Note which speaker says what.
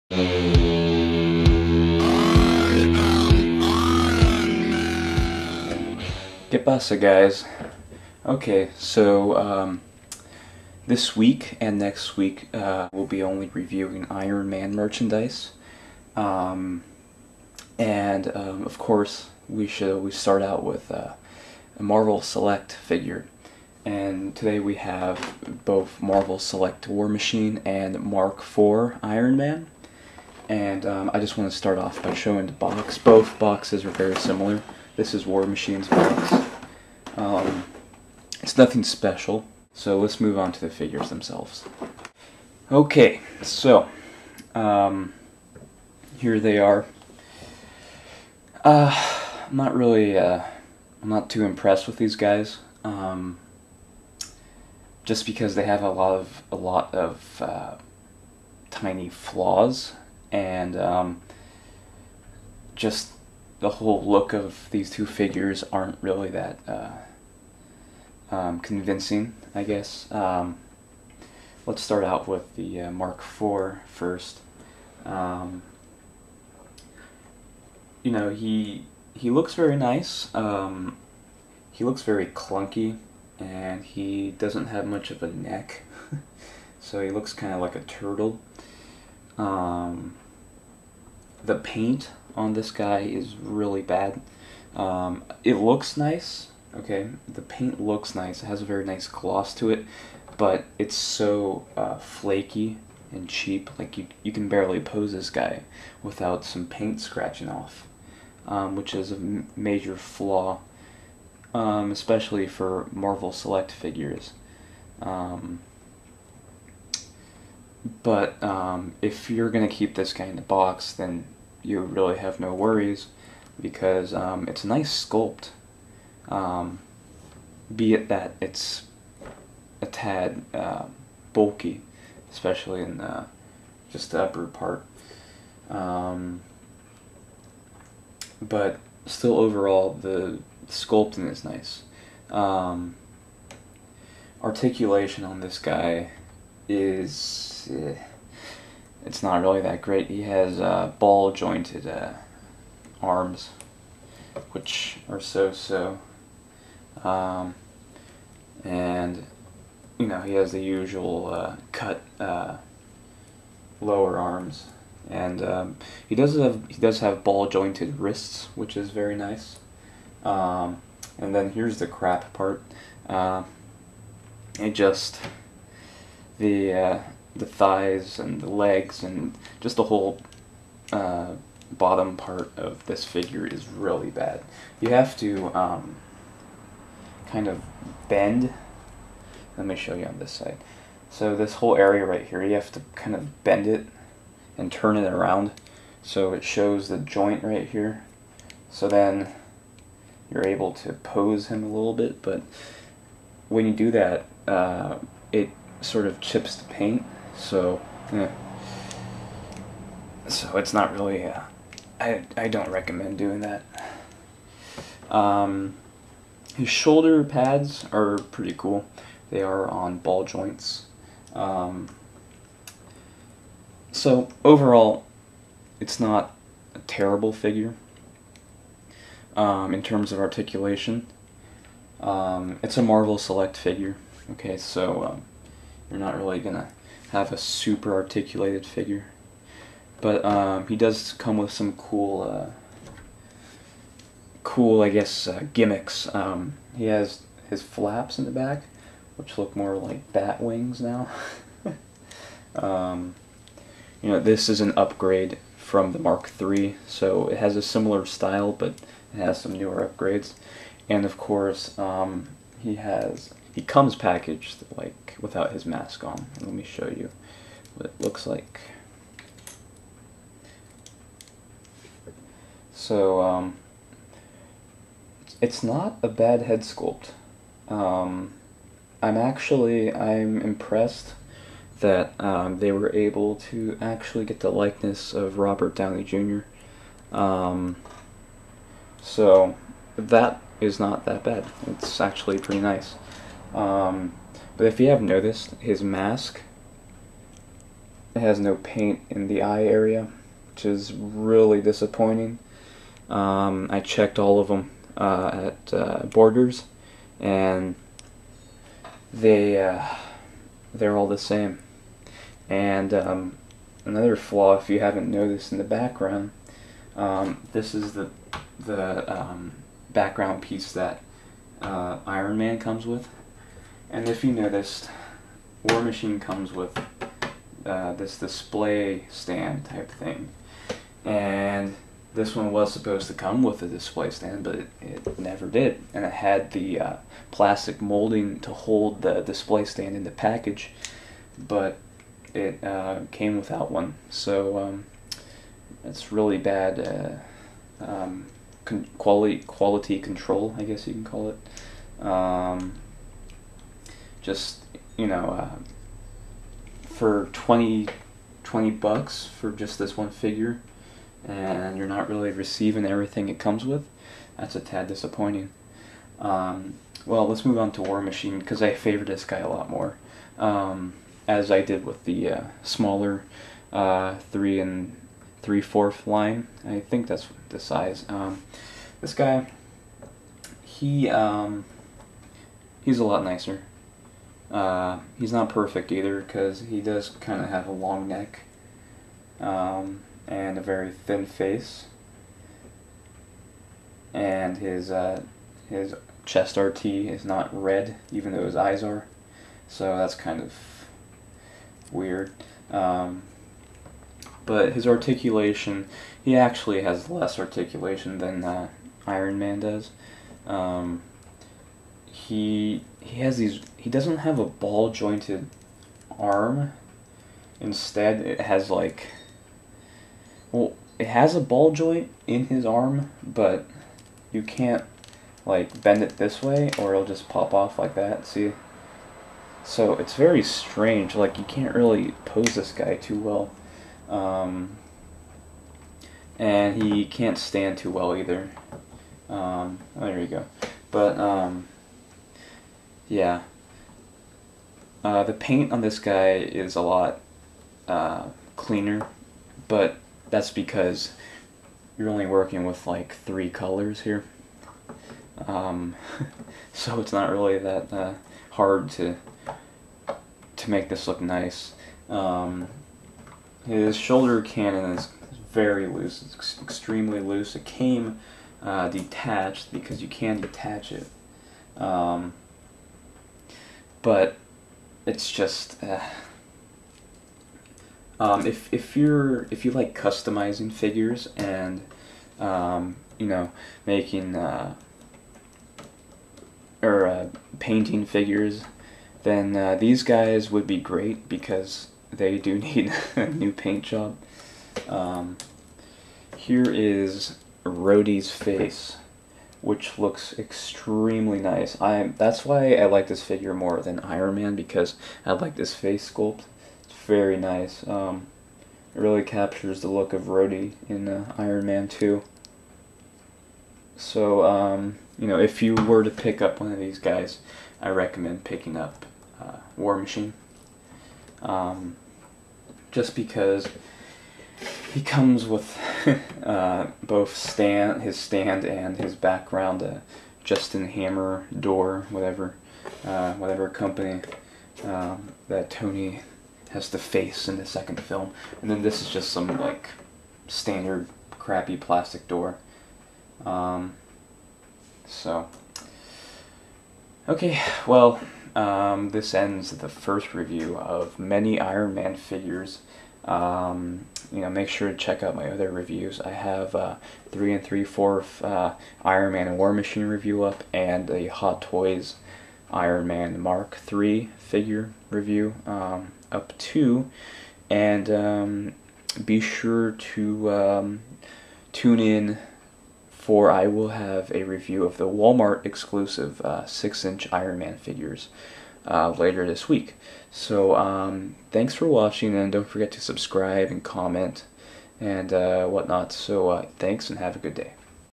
Speaker 1: ¿Qué pasa, guys? Okay, so this week and next week we'll be only reviewing Iron Man merchandise, and of course we start out with a Marvel Select figure, and today we have both Marvel Select War Machine and Mark IV Iron Man. And I just want to start off by showing the box. Both boxes are very similar. This is War Machine's box. It's nothing special, so let's move on to the figures themselves. Okay, so here they are. I'm not too impressed with these guys, just because they have a lot of tiny flaws, and just the whole look of these two figures aren't really that convincing, I guess. Let's start out with the Mark IV first. You know, he looks very nice. He looks very clunky, and he doesn't have much of a neck, so he looks kind of like a turtle. The paint on this guy is really bad. It looks nice, okay? The paint looks nice. It has a very nice gloss to it, but it's so flaky and cheap. Like you can barely pose this guy without some paint scratching off, which is a major flaw, especially for Marvel Select figures. But if you're going to keep this guy in the box, then you really have no worries, because it's a nice sculpt, be it that it's a tad bulky, especially in just the upper part. But still, overall, the sculpting is nice. Articulation on this guy is it's not really that great. He has ball jointed arms, which are so, and you know, he has the usual cut lower arms, and he does have ball jointed wrists, which is very nice. And then here's the crap part. The thighs and the legs and just the whole bottom part of this figure is really bad. You have to kind of bend. Let me show you on this side. So this whole area right here, you have to kind of bend it and turn it around so it shows the joint right here. So then you're able to pose him a little bit, but when you do that, it sort of chips the paint, so it's not really I don't recommend doing that. His shoulder pads are pretty cool. They are on ball joints. So overall, it's not a terrible figure in terms of articulation. It's a Marvel Select figure. Okay, so you're not really gonna have a super articulated figure, but he does come with some cool, I guess, gimmicks. He has his flaps in the back, which look more like bat wings now. You know, this is an upgrade from the Mark III, so it has a similar style, but it has some newer upgrades. And of course, he comes packaged like without his mask on. Let me show you what it looks like. So it's not a bad head sculpt. I'm impressed that they were able to actually get the likeness of Robert Downey Jr. So that is not that bad. It's actually pretty nice. But if you have noticed, his mask it has no paint in the eye area, which is really disappointing. I checked all of them at Borders, and they're all the same. And another flaw, if you haven't noticed in the background, this is the background piece that Iron Man comes with. And if you noticed, War Machine comes with this display stand type thing. And this one was supposed to come with a display stand, but it never did. And it had the plastic molding to hold the display stand in the package, but it came without one. So it's really bad quality control, I guess you can call it. Just, you know, for 20 bucks for just this one figure, and you're not really receiving everything it comes with, that's a tad disappointing. Well, let's move on to War Machine, because I favor this guy a lot more, as I did with the smaller 3 3/4 line. I think that's the size. This guy, he's a lot nicer. He's not perfect either, because he does kind of have a long neck and a very thin face, and his chest RT is not red, even though his eyes are, so that's kind of weird. But his articulation, he actually has less articulation than Iron Man does. He doesn't have a ball jointed arm. Instead, it has like, well, it has a ball joint in his arm, but you can't like bend it this way or it'll just pop off like that. See? So it's very strange. Like, you can't really pose this guy too well. And he can't stand too well either. There you go. But yeah, the paint on this guy is a lot cleaner, but that's because you're only working with like 3 colors here. So it's not really that hard to make this look nice. His shoulder cannon is very loose. It's extremely loose. It came detached, because you can detach it. But it's just if you like customizing figures and you know, making or painting figures, then these guys would be great, because they do need a new paint job. Here is Rhodey's face, which looks extremely nice. That's why I like this figure more than Iron Man, because I like this face sculpt. It's very nice. It really captures the look of Rhodey in Iron Man 2. So, you know, if you were to pick up one of these guys, I recommend picking up War Machine. Just because he comes with both his stand and his background, Justin Hammer door, whatever company that Tony has to face in the second film, and then this is just some like standard crappy plastic door. So okay, well, this ends the first review of many Iron Man figures. You know, make sure to check out my other reviews. I have 3 3/4 Iron Man and War Machine review up, and a Hot Toys Iron Man Mark III figure review up too. And be sure to tune in, for I will have a review of the Walmart exclusive 6-inch Iron Man figures later this week. So thanks for watching, and don't forget to subscribe and comment and whatnot. So thanks, and have a good day.